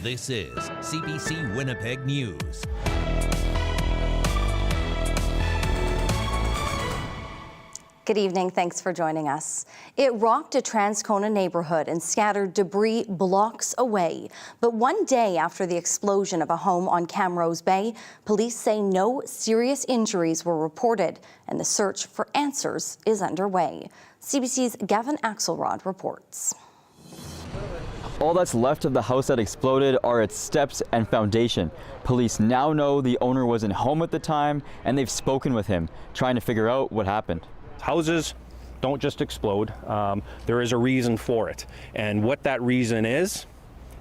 This is CBC Winnipeg News. Good evening. Thanks for joining us. It rocked a Transcona neighbourhood and scattered debris blocks away. But one day after the explosion of a home on Camrose Bay, police say no serious injuries were reported and the search for answers is underway. CBC's Gavin Axelrod reports. All that's left of the house that exploded are its steps and foundation. Police now know the owner wasn't home at the time and they've spoken with him, trying to figure out what happened. Houses don't just explode. There is a reason for it. And what that reason is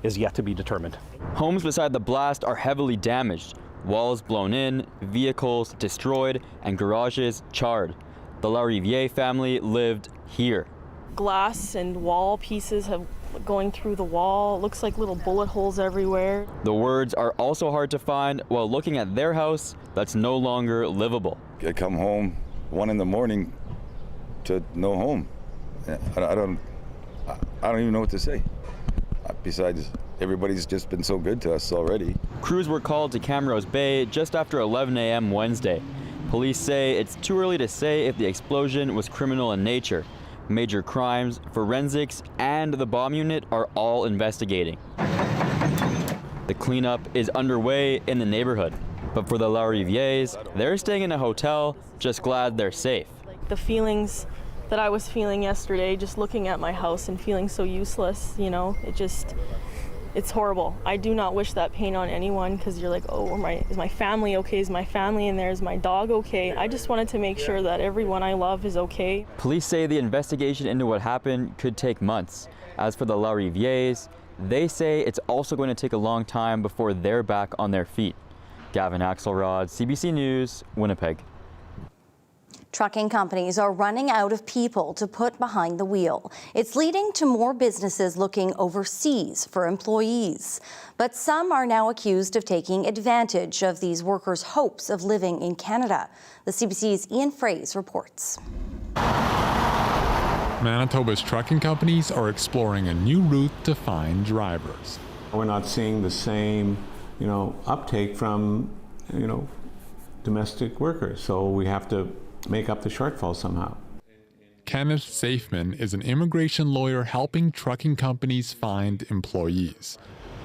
yet to be determined. Homes beside the blast are heavily damaged. Walls blown in, vehicles destroyed, and garages charred. The Lariviere family lived here. Glass and wall pieces have going through the wall. Looks like little bullet holes everywhere. The words are also hard to find while looking at their house that's no longer livable. I come home 1 a.m. to no home. I don't even know what to say. Besides, everybody's just been so good to us already. Crews were called to Camrose Bay just after 11 a.m. Wednesday. Police say it's too early to say if the explosion was criminal in nature. Major crimes, forensics, and the bomb unit are all investigating. The cleanup is underway in the neighborhood. But for the Larivieres, they're staying in a hotel, just glad they're safe. The feelings that I was feeling yesterday, just looking at my house and feeling so useless, you know, it's horrible. I do not wish that pain on anyone because you're like, oh, is my family okay? Is my family in there? Is my dog okay? I just wanted to make sure that everyone I love is okay. Police say the investigation into what happened could take months. As for the Larivieres, they say it's also going to take a long time before they're back on their feet. Gavin Axelrod, CBC News, Winnipeg. Trucking companies are running out of people to put behind the wheel. It's leading to more businesses looking overseas for employees. But some are now accused of taking advantage of these workers' hopes of living in Canada. The CBC's Ian Fraze reports. Manitoba's trucking companies are exploring a new route to find drivers. We're not seeing the same, uptake from, domestic workers. So we have to make up the shortfall somehow. Kenneth Safeman is an immigration lawyer helping trucking companies find employees.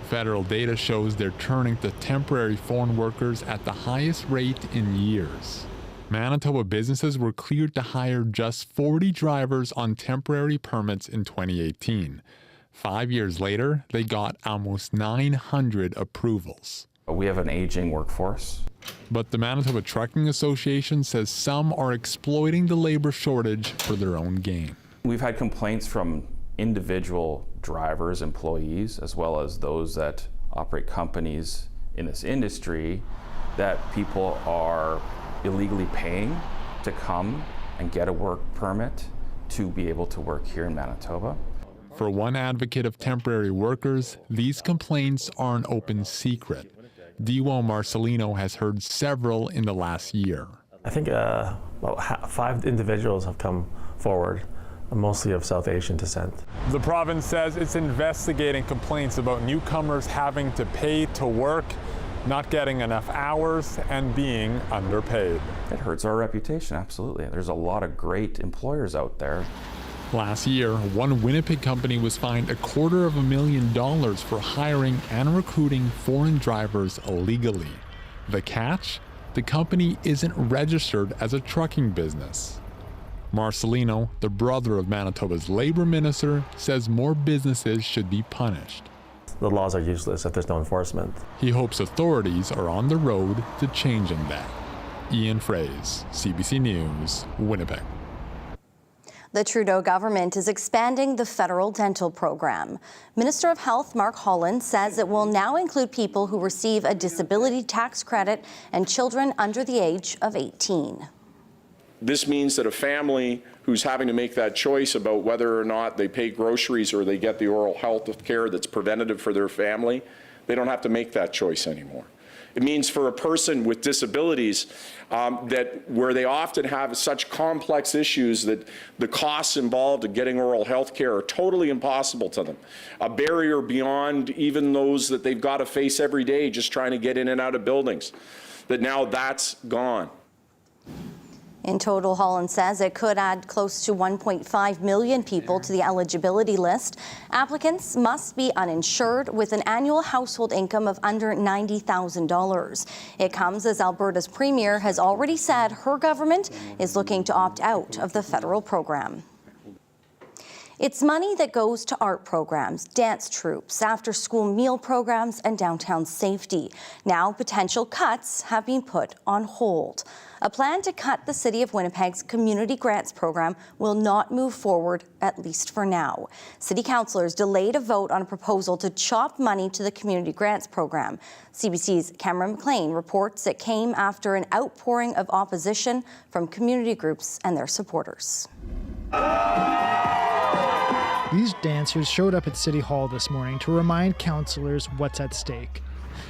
Federal data shows they're turning to temporary foreign workers at the highest rate in years. Manitoba businesses were cleared to hire just 40 drivers on temporary permits in 2018. 5 years later, they got almost 900 approvals. We have an aging workforce. But the Manitoba Trucking Association says some are exploiting the labor shortage for their own gain. We've had complaints from individual drivers, employees, as well as those that operate companies in this industry, that people are illegally paying to come and get a work permit to be able to work here in Manitoba. For one advocate of temporary workers, these complaints are an open secret. Diwo Marcelino has heard several in the last year. I think about 5 individuals have come forward, mostly of South Asian descent. The province says it's investigating complaints about newcomers having to pay to work, not getting enough hours, and being underpaid. It hurts our reputation, absolutely. There's a lot of great employers out there. Last year, one Winnipeg company was fined $250,000 for hiring and recruiting foreign drivers illegally. The catch? The company isn't registered as a trucking business. Marcelino, the brother of Manitoba's labor minister, says more businesses should be punished. The laws are useless if there's no enforcement. He hopes authorities are on the road to changing that. Ian Fraze, CBC News, Winnipeg. The Trudeau government is expanding the federal dental program. Minister of Health Mark Holland says it will now include people who receive a disability tax credit and children under the age of 18. This means that a family who's having to make that choice about whether or not they pay groceries or they get the oral health care that's preventative for their family, they don't have to make that choice anymore. It means for a person with disabilities that where they often have such complex issues that the costs involved in getting oral health care are totally impossible to them. A barrier beyond even those that they've got to face every day just trying to get in and out of buildings. That now that's gone. In total, Holland says it could add close to 1.5 million people to the eligibility list. Applicants must be uninsured with an annual household income of under $90,000. It comes as Alberta's premier has already said her government is looking to opt out of the federal program. It's money that goes to art programs, dance troupes, after-school meal programs, and downtown safety. Now, potential cuts have been put on hold. A plan to cut the City of Winnipeg's community grants program will not move forward, at least for now. City councillors delayed a vote on a proposal to chop money to the community grants program. CBC's Cameron McLean reports it came after an outpouring of opposition from community groups and their supporters. These dancers showed up at City Hall this morning to remind councillors what's at stake.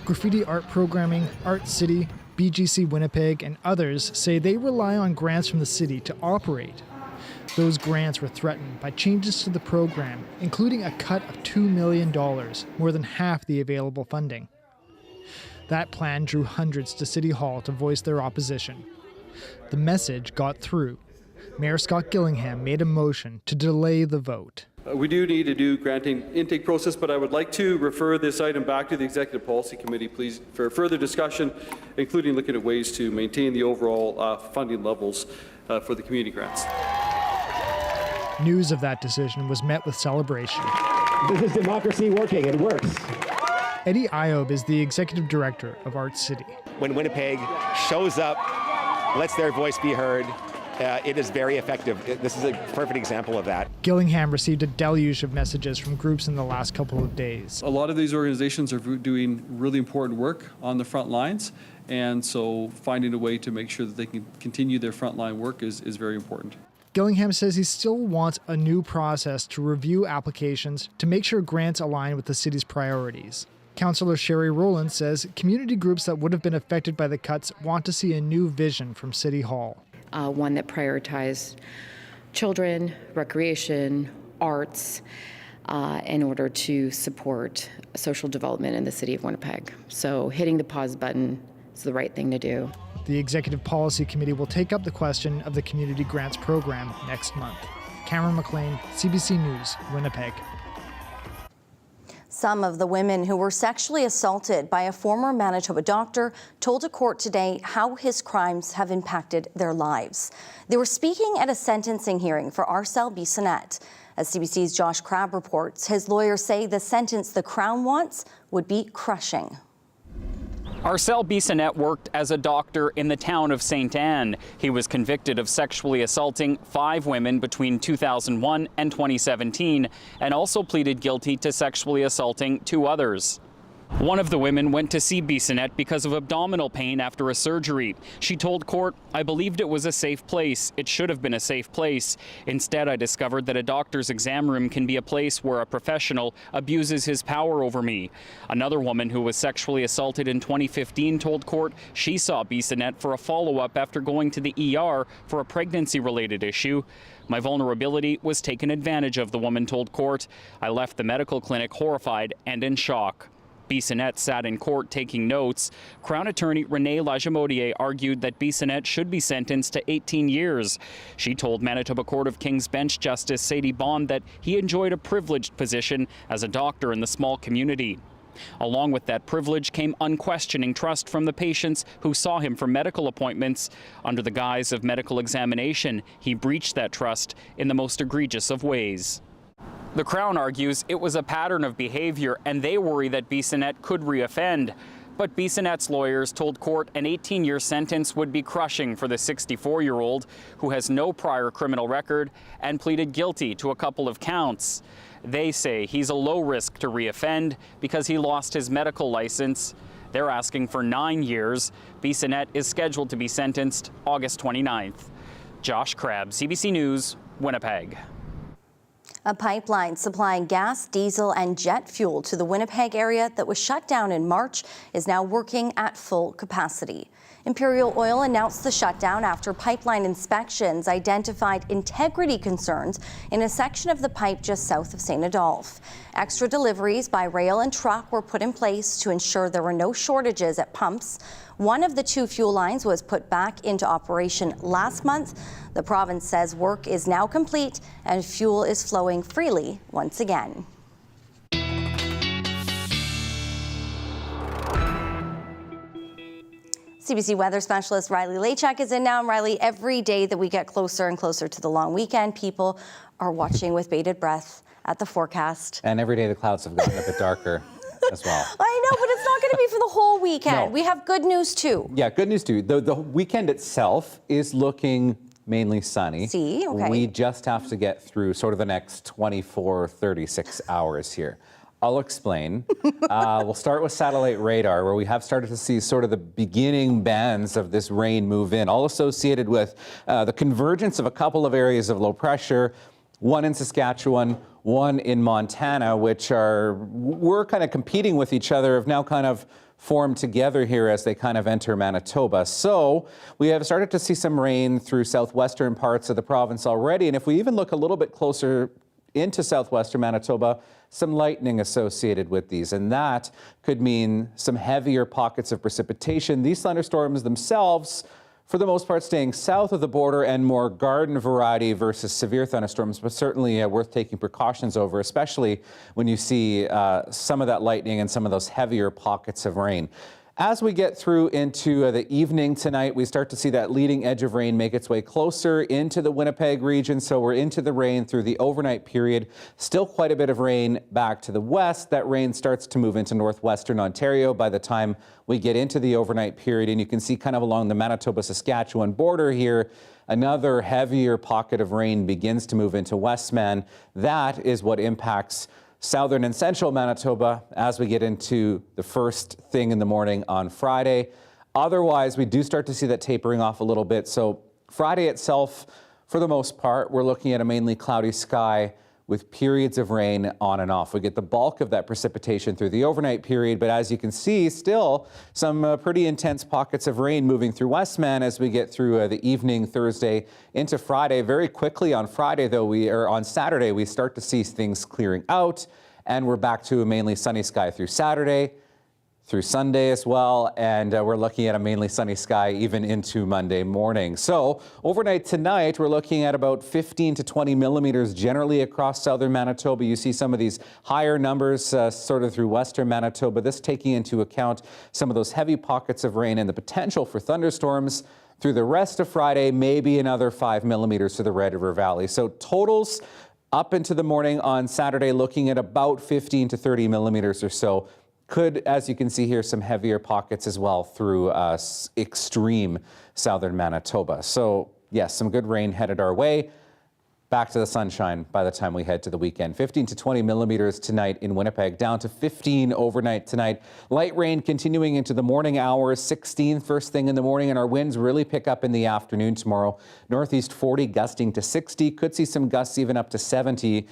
Graffiti art programming, Art City, BGC Winnipeg, and others say they rely on grants from the city to operate. Those grants were threatened by changes to the program, including a cut of $2 million, more than half the available funding. That plan drew hundreds to City Hall to voice their opposition. The message got through. Mayor Scott Gillingham made a motion to delay the vote. We do need to do granting intake process, but I would like to refer this item back to the Executive Policy Committee, please, for further discussion, including looking at ways to maintain the overall funding levels for the community grants. News of that decision was met with celebration. This is democracy working. It works. Eddie Iob is the Executive Director of Art City. When Winnipeg shows up, lets their voice be heard, it is very effective. This is a perfect example of that. Gillingham received a deluge of messages from groups in the last couple of days. A lot of these organizations are doing really important work on the front lines, and so finding a way to make sure that they can continue their frontline work is very important. Gillingham says he still wants a new process to review applications to make sure grants align with the city's priorities. Councillor Sherry Rowland says community groups that would have been affected by the cuts want to see a new vision from City Hall. One that prioritized children, recreation, arts, in order to support social development in the City of Winnipeg. So hitting the pause button is the right thing to do. The Executive Policy Committee will take up the question of the Community Grants Program next month. Cameron McLean, CBC News, Winnipeg. Some of the women who were sexually assaulted by a former Manitoba doctor told a court today how his crimes have impacted their lives. They were speaking at a sentencing hearing for Arcel Bissonnette. As CBC's Josh Crabb reports, his lawyers say the sentence the Crown wants would be crushing. Arcel Bissonnette worked as a doctor in the town of St. Anne. He was convicted of sexually assaulting 5 women between 2001 and 2017 and also pleaded guilty to sexually assaulting 2 others. One of the women went to see Bissonnette because of abdominal pain after a surgery. She told court, "I believed it was a safe place. It should have been a safe place. Instead, I discovered that a doctor's exam room can be a place where a professional abuses his power over me." Another woman who was sexually assaulted in 2015 told court she saw Bissonnette for a follow-up after going to the ER for a pregnancy-related issue. "My vulnerability was taken advantage of," the woman told court. "I left the medical clinic horrified and in shock." Bissonnette sat in court taking notes. Crown attorney Renee Lajamodier argued that Bissonnette should be sentenced to 18 years. She told Manitoba Court of King's Bench Justice Sadie Bond that he enjoyed a privileged position as a doctor in the small community. Along with that privilege came unquestioning trust from the patients who saw him for medical appointments. Under the guise of medical examination, he breached that trust in the most egregious of ways. The Crown argues it was a pattern of behavior, and they worry that Bissonnette could reoffend. But Bissonnette's lawyers told court an 18-year sentence would be crushing for the 64-year-old who has no prior criminal record and pleaded guilty to a couple of counts. They say he's a low risk to reoffend because he lost his medical license. They're asking for 9 years. Bissonnette is scheduled to be sentenced August 29th. Josh Crabb, CBC News, Winnipeg. A pipeline supplying gas, diesel and jet fuel to the Winnipeg area that was shut down in March is now working at full capacity. Imperial Oil announced the shutdown after pipeline inspections identified integrity concerns in a section of the pipe just south of St. Adolphe. Extra deliveries by rail and truck were put in place to ensure there were no shortages at pumps. One of the 2 fuel lines was put back into operation last month. The province says work is now complete and fuel is flowing freely once again. CBC weather specialist Riley Lachak is in now. And Riley, every day that we get closer and closer to the long weekend, people are watching with bated breath at the forecast. And every day the clouds have gotten a bit darker as well. I know, but it's not going to be for the whole weekend. No. We have good news too. Yeah, good news too. The weekend itself is looking mainly sunny. See, okay. We just have to get through sort of the next 24, 36 hours here. I'll explain. We'll start with satellite radar, where we have started to see sort of the beginning bands of this rain move in, all associated with the convergence of a couple of areas of low pressure, one in Saskatchewan, one in Montana, which we're kind of competing with each other, have now kind of formed together here as they kind of enter Manitoba. So we have started to see some rain through southwestern parts of the province already. And if we even look a little bit closer into southwestern Manitoba, some lightning associated with these, and that could mean some heavier pockets of precipitation. These thunderstorms themselves, for the most part, staying south of the border and more garden variety versus severe thunderstorms, but certainly worth taking precautions over, especially when you see some of that lightning and some of those heavier pockets of rain. As we get through into the evening tonight, we start to see that leading edge of rain make its way closer into the Winnipeg region. So we're into the rain through the overnight period. Still quite a bit of rain back to the west. That rain starts to move into northwestern Ontario by the time we get into the overnight period. And you can see kind of along the Manitoba-Saskatchewan border here, another heavier pocket of rain begins to move into Westman. That is what impacts southern and central Manitoba as we get into the first thing in the morning on Friday. Otherwise, we do start to see that tapering off a little bit. So Friday itself, for the most part, we're looking at a mainly cloudy sky with periods of rain on and off. We get the bulk of that precipitation through the overnight period, but as you can see, still some pretty intense pockets of rain moving through Westman as we get through the evening Thursday into Friday. Very quickly on Friday, though, on Saturday, we start to see things clearing out, and we're back to a mainly sunny sky through Saturday, through Sunday as well, and we're looking at a mainly sunny sky even into Monday morning. So overnight tonight, we're looking at about 15 to 20 millimeters generally across southern Manitoba. You see some of these higher numbers sort of through western Manitoba, this taking into account some of those heavy pockets of rain and the potential for thunderstorms through the rest of Friday, maybe another 5 millimeters to the Red River Valley. So totals up into the morning on Saturday, looking at about 15 to 30 millimeters or so. Could, as you can see here, some heavier pockets as well through extreme southern Manitoba. So yes, some good rain headed our way. Back to the sunshine by the time we head to the weekend. 15 to 20 millimeters tonight in Winnipeg, down to 15 overnight tonight. Light rain continuing into the morning hours, 16 first thing in the morning, and our winds really pick up in the afternoon tomorrow. Northeast 40 gusting to 60. Could see some gusts even up to 70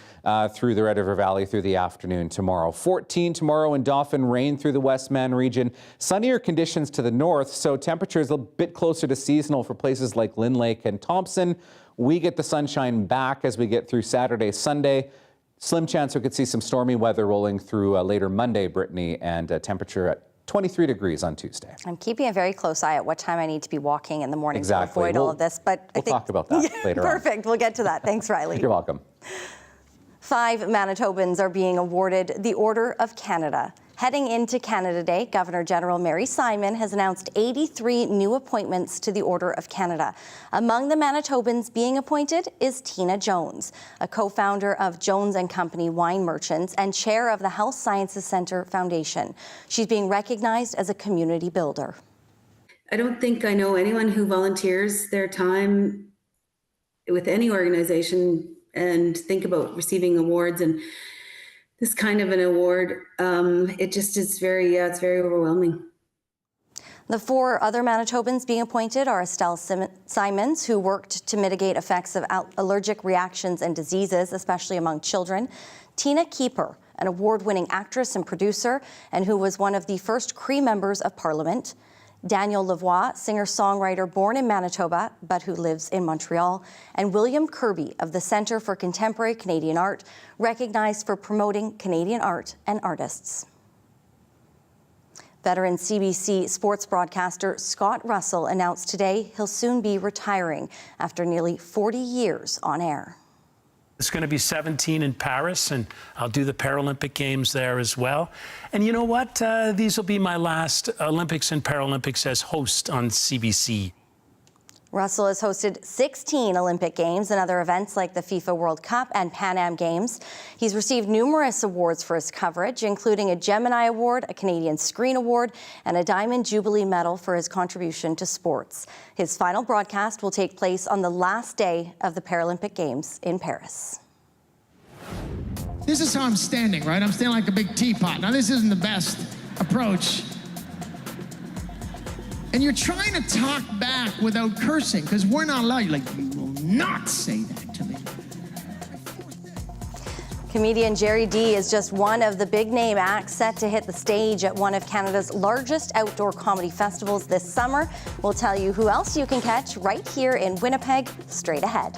through the Red River Valley through the afternoon tomorrow. 14 tomorrow in Dauphin, rain through the Westman region. Sunnier conditions to the north, so temperatures a bit closer to seasonal for places like Lynn Lake and Thompson. We get the sunshine back as we get through Saturday, Sunday. Slim chance we could see some stormy weather rolling through later Monday, Brittany, and temperature at 23 degrees on Tuesday. I'm keeping a very close eye at what time I need to be walking in the morning to avoid all of this. But we'll talk about that later on. Perfect. We'll get to that. Thanks, Riley. You're welcome. 5 Manitobans are being awarded the Order of Canada. Heading into Canada Day, Governor General Mary Simon has announced 83 new appointments to the Order of Canada. Among the Manitobans being appointed is Tina Jones, a co-founder of Jones & Company Wine Merchants and chair of the Health Sciences Centre Foundation. She's being recognized as a community builder. I don't think I know anyone who volunteers their time with any organization and think about receiving awards, and this kind of an award, it just is very, it's very overwhelming. The 4 other Manitobans being appointed are Estelle Simons, who worked to mitigate effects of allergic reactions and diseases, especially among children; Tina Keeper, an award-winning actress and producer, and who was one of the first Cree members of Parliament; Daniel Lavoie, singer-songwriter born in Manitoba but who lives in Montreal; and William Kirby of the Centre for Contemporary Canadian Art, recognized for promoting Canadian art and artists. Veteran CBC sports broadcaster Scott Russell announced today he'll soon be retiring after nearly 40 years on air. It's going to be 17 in Paris, and I'll do the Paralympic Games there as well. And you know what? These will be my last Olympics and Paralympics as host on CBC. Russell has hosted 16 Olympic Games and other events like the FIFA World Cup and Pan Am Games. He's received numerous awards for his coverage, including a Gemini Award, a Canadian Screen Award, and a Diamond Jubilee Medal for his contribution to sports. His final broadcast will take place on the last day of the Paralympic Games in Paris. This is how I'm standing, right? I'm standing like a big teapot. Now, this isn't the best approach. And you're trying to talk back without cursing, because we're not allowed. You're like, you will not say that to me. Comedian Jerry D is just one of the big-name acts set to hit the stage at one of Canada's largest outdoor comedy festivals this summer. We'll tell you who else you can catch right here in Winnipeg, straight ahead.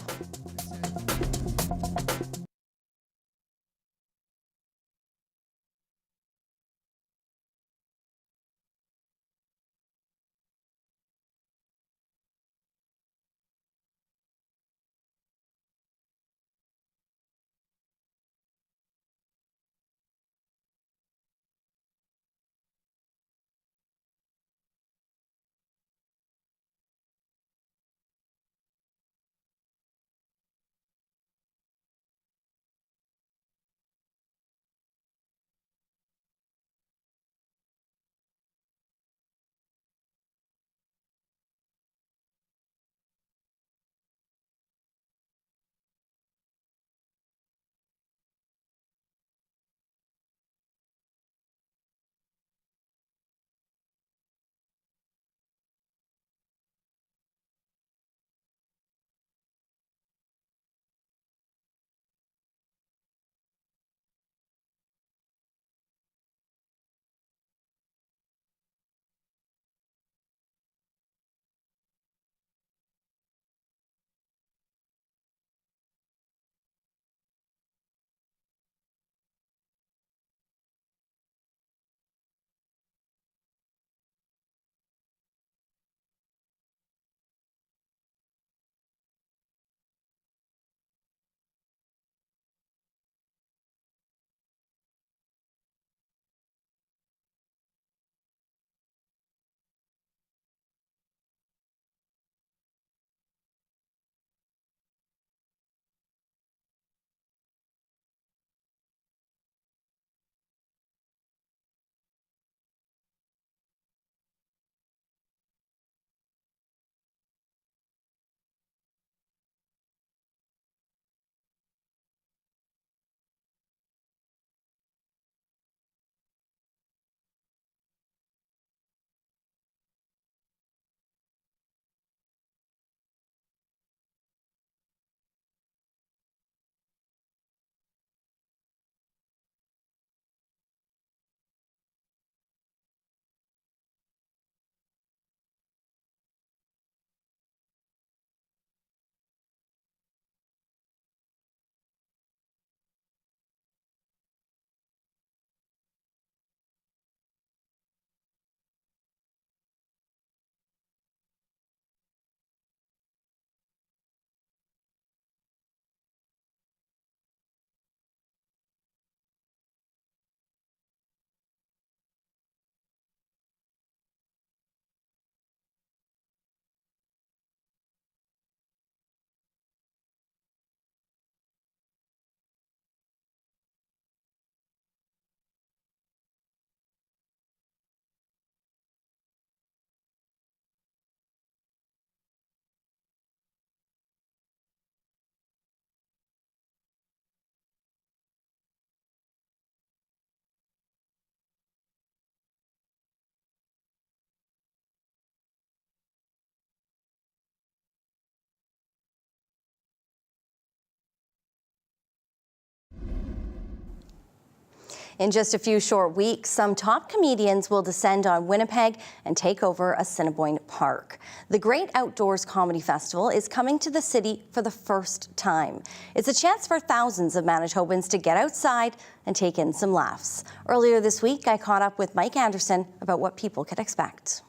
In just a few short weeks, some top comedians will descend on Winnipeg and take over Assiniboine Park. The Great Outdoors Comedy Festival is coming to the city for the first time. It's a chance for thousands of Manitobans to get outside and take in some laughs. Earlier this week, I caught up with Mike Anderson about what people could expect.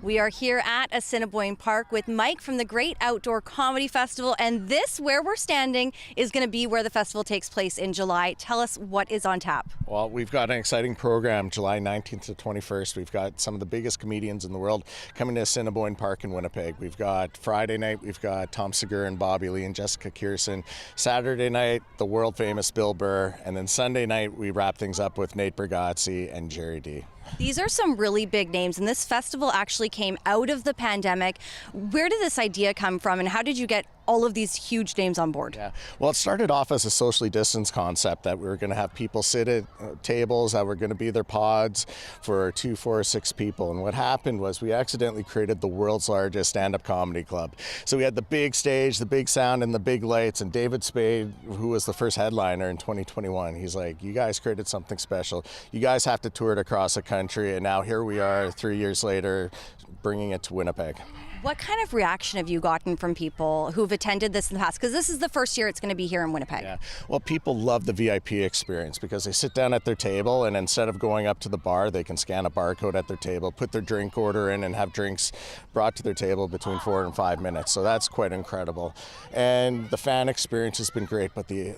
We are here at Assiniboine Park with Mike from the Great Outdoor Comedy Festival, and this, where we're standing, is going to be where the festival takes place in July. Tell us what is on tap. Well, we've got an exciting program, July 19th to 21st. We've got some of the biggest comedians in the world coming to Assiniboine Park in Winnipeg. We've got Friday night, we've got Tom Segura and Bobby Lee and Jessica Kierson. Saturday night, the world famous Bill Burr. And then Sunday night, we wrap things up with Nate Bargatze and Jerry D. These are some really big names, and this festival actually came out of the pandemic. Where did this idea come from, and how did you get all of these huge names on board? Yeah, well, it started off as a socially distanced concept that we were going to have people sit at tables that were going to be their pods for 2, 4, 6 people. And what happened was we accidentally created the world's largest stand-up comedy club. So we had the big stage, the big sound, and the big lights. And David Spade, who was the first headliner in 2021, he's like, "You guys created something special. You guys have to tour it across the country." And now here we are 3 years later, bringing it to Winnipeg. What kind of reaction have you gotten from people who've attended this in the past? Because this is the first year it's going to be here in Winnipeg. Yeah. Well, people love the VIP experience because they sit down at their table, and instead of going up to the bar, they can scan a barcode at their table, put their drink order in, and have drinks brought to their table between 4 and 5 minutes. So that's quite incredible. And the fan experience has been great, but the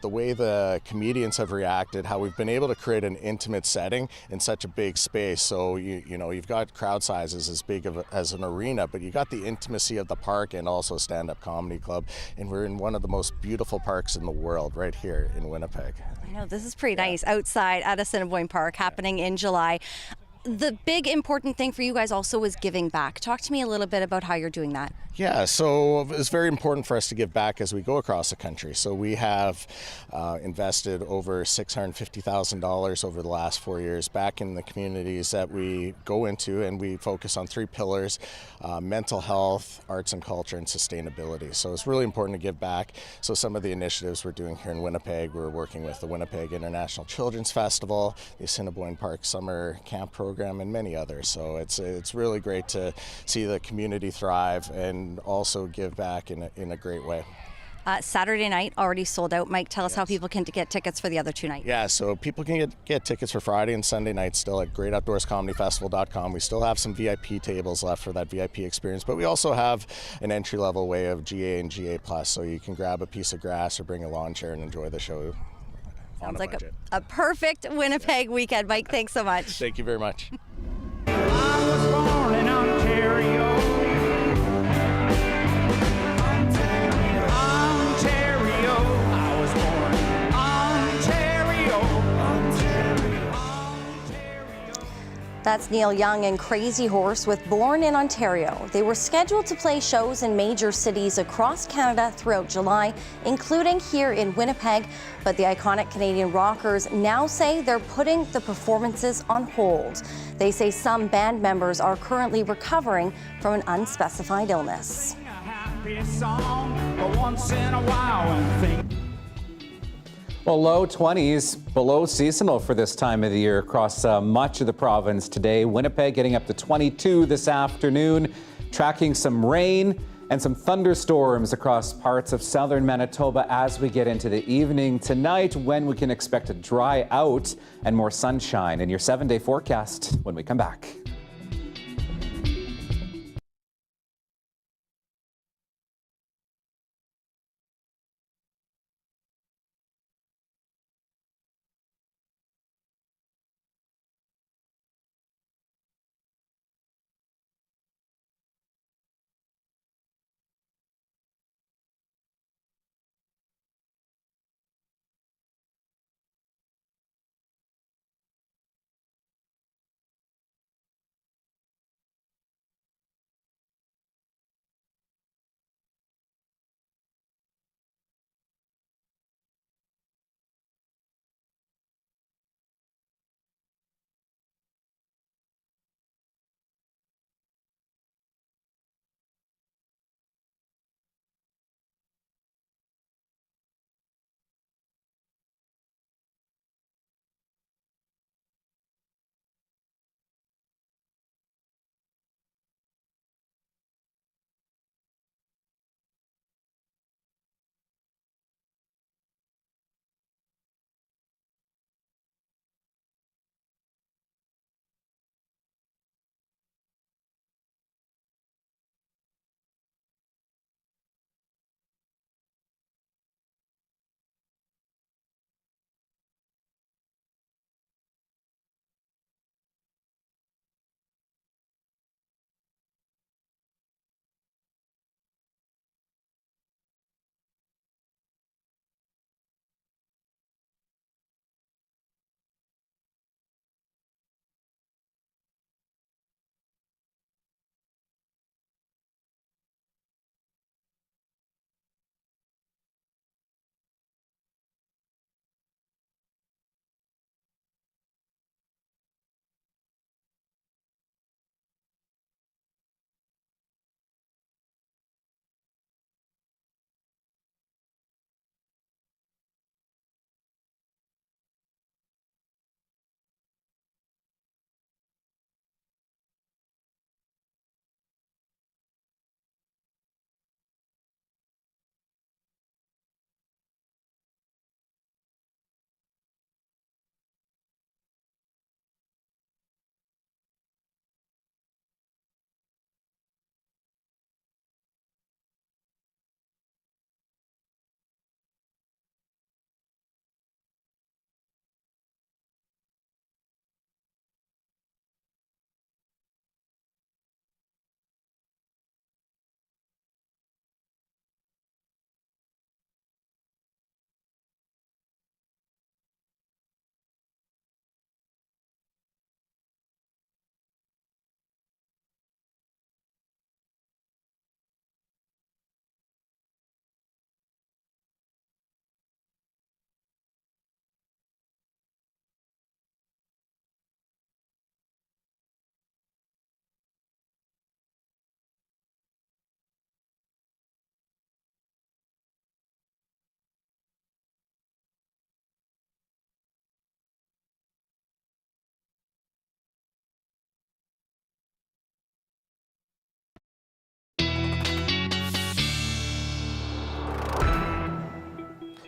way the comedians have reacted, how we've been able to create an intimate setting in such a big space. So you know, you've got crowd sizes as big as an arena, but you got the intimacy of the park and also stand-up comedy club. And we're in one of the most beautiful parks in the world right here in Winnipeg. I know, this is pretty nice outside at Assiniboine Park, happening in July. The big important thing for you guys also is giving back. Talk to me a little bit about how you're doing that. Yeah, so it's very important for us to give back as we go across the country. So we have invested over $650,000 over the last 4 years back in the communities that we go into, and we focus on 3 pillars: mental health, arts and culture, and sustainability. So it's really important to give back. So some of the initiatives we're doing here in Winnipeg, we're working with the Winnipeg International Children's Festival, the Assiniboine Park Summer Camp Program, and many others. So it's really great to see the community thrive and also give back in a great way. Saturday night already sold out. Mike, tell us how people can get tickets for the other 2 nights. Yeah, so people can get tickets for Friday and Sunday night still at greatoutdoorscomedyfestival.com. We still have some VIP tables left for that VIP experience, but we also have an entry-level way of GA and GA+, so you can grab a piece of grass or bring a lawn chair and enjoy the show. Sounds like a perfect Winnipeg weekend. Mike, thanks so much. Thank you very much. I was born in Ontario. That's Neil Young and Crazy Horse with Born in Ontario. They were scheduled to play shows in major cities across Canada throughout July, including here in Winnipeg, but the iconic Canadian rockers now say they're putting the performances on hold. They say some band members are currently recovering from an unspecified illness. Well, low 20s, below seasonal for this time of the year across much of the province today. Winnipeg getting up to 22 this afternoon, tracking some rain and some thunderstorms across parts of southern Manitoba as we get into the evening tonight, when we can expect a dry out and more sunshine in your 7-day forecast when we come back.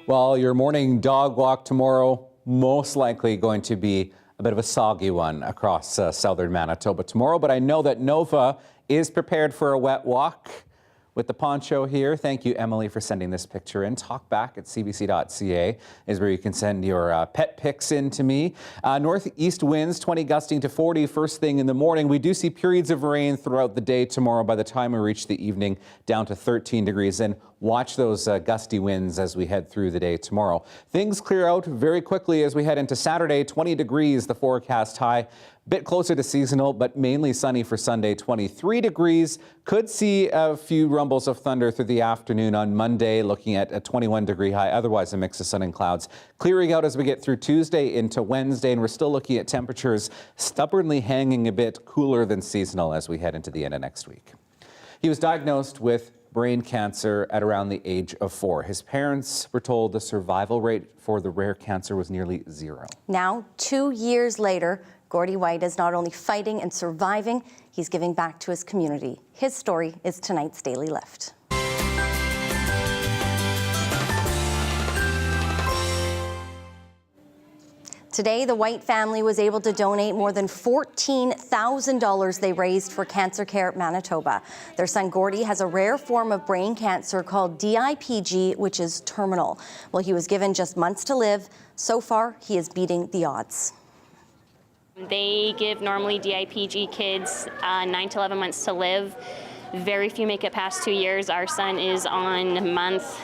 Well, your morning dog walk tomorrow, most likely going to be a bit of a soggy one across southern Manitoba tomorrow, but I know that Nova is prepared for a wet walk with the poncho here. Thank you, Emily, for sending this picture in. Talkback@cbc.ca is where you can send your pet pics in to me. Northeast winds, 20 gusting to 40 first thing in the morning. We do see periods of rain throughout the day tomorrow. By the time we reach the evening, down to 13 degrees. And watch those gusty winds as we head through the day tomorrow. Things clear out very quickly as we head into Saturday. 20 degrees, the forecast high. Bit closer to seasonal, but mainly sunny for Sunday. 23 degrees. Could see a few rumbles of thunder through the afternoon on Monday, looking at a 21-degree high. Otherwise, a mix of sun and clouds. Clearing out as we get through Tuesday into Wednesday, and we're still looking at temperatures stubbornly hanging a bit cooler than seasonal as we head into the end of next week. He was diagnosed with brain cancer at around the age of 4. His parents were told the survival rate for the rare cancer was nearly 0. Now, 2 years later, Gordy White is not only fighting and surviving, he's giving back to his community. His story is tonight's Daily Lift. Today, the White family was able to donate more than $14,000 they raised for Cancer Care Manitoba. Their son Gordy has a rare form of brain cancer called DIPG, which is terminal. Well, he was given just months to live. So far, he is beating the odds. They give normally DIPG kids 9 to 11 months to live. Very few make it past 2 years. Our son is on month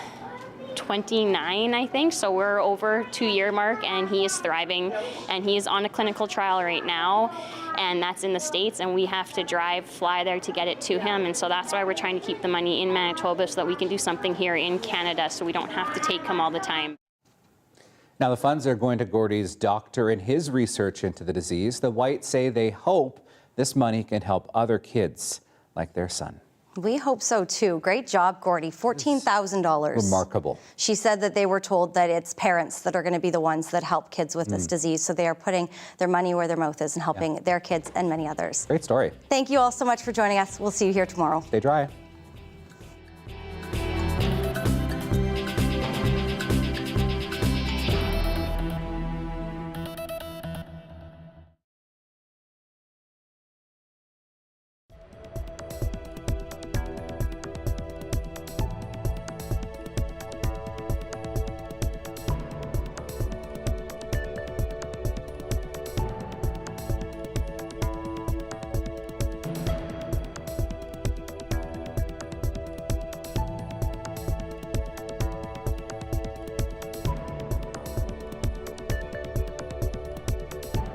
29, I think, so we're over 2-year mark, and he is thriving, and he is on a clinical trial right now, and that's in the States, and we have to fly there to get it to him, and so that's why we're trying to keep the money in Manitoba so that we can do something here in Canada so we don't have to take him all the time. Now, the funds are going to Gordy's doctor and his research into the disease. The Whites say they hope this money can help other kids like their son. We hope so, too. Great job, Gordy. $14,000. Remarkable. She said that they were told that it's parents that are going to be the ones that help kids with this disease. So they are putting their money where their mouth is and helping their kids and many others. Great story. Thank you all so much for joining us. We'll see you here tomorrow. Stay dry.